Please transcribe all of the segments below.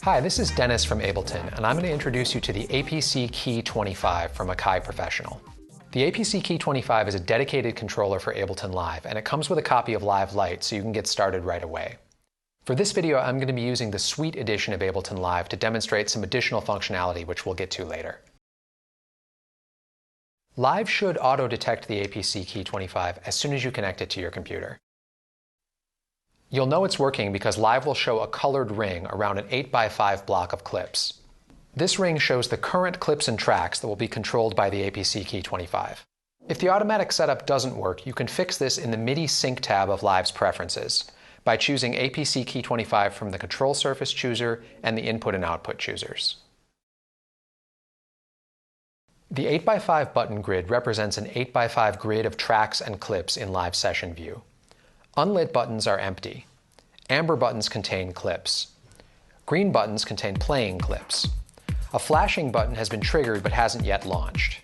Hi, this is Dennis from Ableton, and I'm going to introduce you to the APC Key 25 from Akai Professional. The APC Key 25 is a dedicated controller for Ableton Live, and it comes with a copy of Live Lite so you can get started right away. For this video, I'm going to be using the Suite edition of Ableton Live to demonstrate some additional functionality, which we'll get to later. Live should auto-detect the APC Key 25 as soon as you connect it to your computer. You'll know it's working because Live will show a colored ring around an 8x5 block of clips. This ring shows the current clips and tracks that will be controlled by the APC Key 25. If the automatic setup doesn't work, you can fix this in the MIDI Sync tab of Live's Preferences by choosing APC Key 25 from the Control Surface chooser and the Input and Output choosers. The 8x5 button grid represents an 8x5 grid of tracks and clips in Live Session View. Unlit buttons are empty. Amber buttons contain clips. Green buttons contain playing clips. A flashing button has been triggered but hasn't yet launched.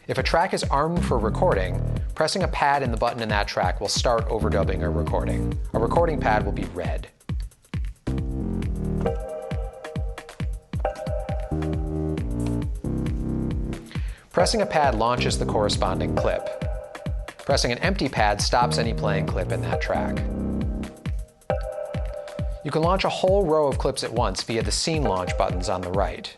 If a track is armed for recording, pressing a pad in the button in that track will start overdubbing or recording. A recording pad will be red. Pressing a pad launches the corresponding clip. Pressing an empty pad stops any playing clip in that track. You can launch a whole row of clips at once via the Scene Launch buttons on the right.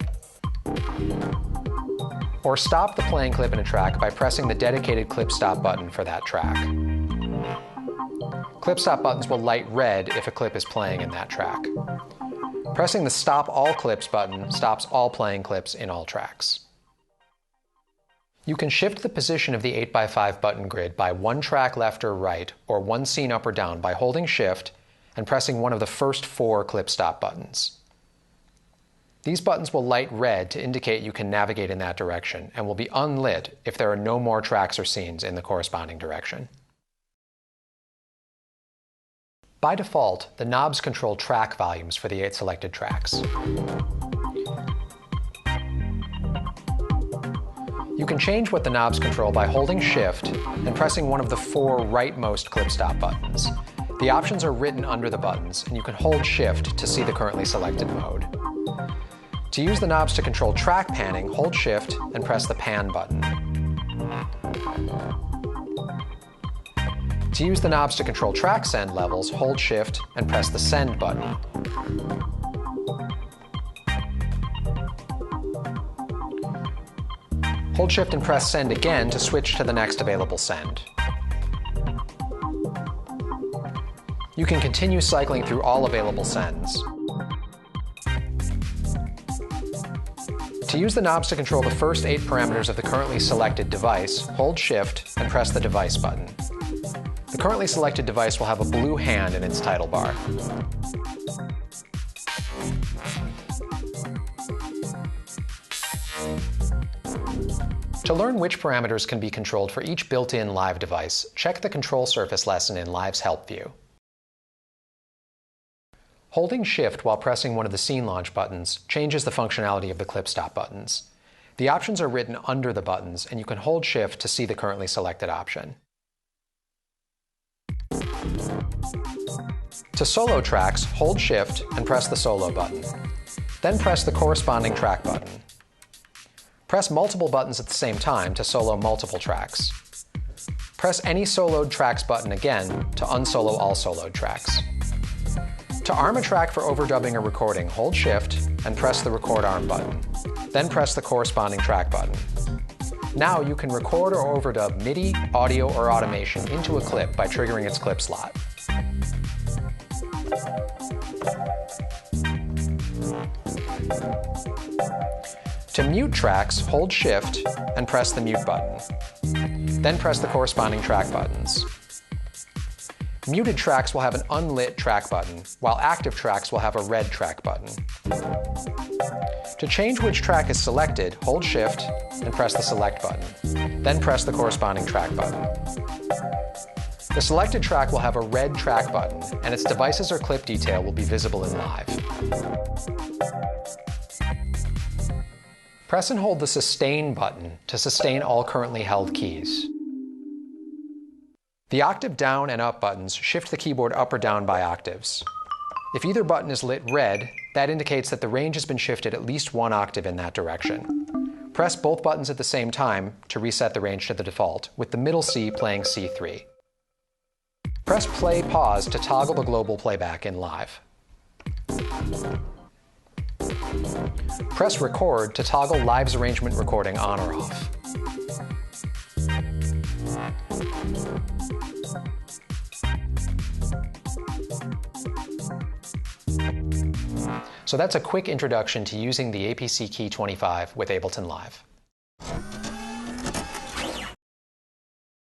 Or stop the playing clip in a track by pressing the dedicated Clip Stop button for that track. Clip Stop buttons will light red if a clip is playing in that track. Pressing the Stop All Clips button stops all playing clips in all tracks. You can shift the position of the 8x5 button grid by one track left or right, or one scene up or down by holding Shift and pressing one of the first 4 Clip Stop buttons. These buttons will light red to indicate you can navigate in that direction, and will be unlit if there are no more tracks or scenes in the corresponding direction. By default, the knobs control track volumes for the 8 selected tracks. You can change what the knobs control by holding Shift and pressing one of the 4 rightmost Clip Stop buttons. The options are written under the buttons, and you can hold Shift to see the currently selected mode. To use the knobs to control track panning, hold Shift and press the Pan button. To use the knobs to control track send levels, hold Shift and press the Send button. Hold Shift and press Send again to switch to the next available send. You can continue cycling through all available sends. To use the knobs to control the first 8 parameters of the currently selected device, hold Shift and press the Device button. The currently selected device will have a blue hand in its title bar. To learn which parameters can be controlled for each built-in Live device, check the Control Surface lesson in Live's Help view. Holding Shift while pressing one of the Scene Launch buttons changes the functionality of the Clip Stop buttons. The options are written under the buttons, and you can hold Shift to see the currently selected option. To solo tracks, hold Shift and press the Solo button. Then press the corresponding track button. Press multiple buttons at the same time to solo multiple tracks. Press any soloed tracks button again to unsolo all soloed tracks. To arm a track for overdubbing or recording, hold Shift and press the Record Arm button. Then press the corresponding track button. Now you can record or overdub MIDI, audio, or automation into a clip by triggering its clip slot. To mute tracks, hold Shift and press the Mute button. Then press the corresponding track buttons. Muted tracks will have an unlit track button, while active tracks will have a red track button. To change which track is selected, hold Shift and press the Select button. Then press the corresponding track button. The selected track will have a red track button, and its devices or clip detail will be visible in Live. Press and hold the Sustain button to sustain all currently held keys. The octave down and up buttons shift the keyboard up or down by octaves. If either button is lit red, that indicates that the range has been shifted at least one octave in that direction. Press both buttons at the same time to reset the range to the default, with the middle C playing C3. Press play-pause to toggle the global playback in live. Press record to toggle live's arrangement recording on or off. So that's a quick introduction to using the APC Key 25 with Ableton Live.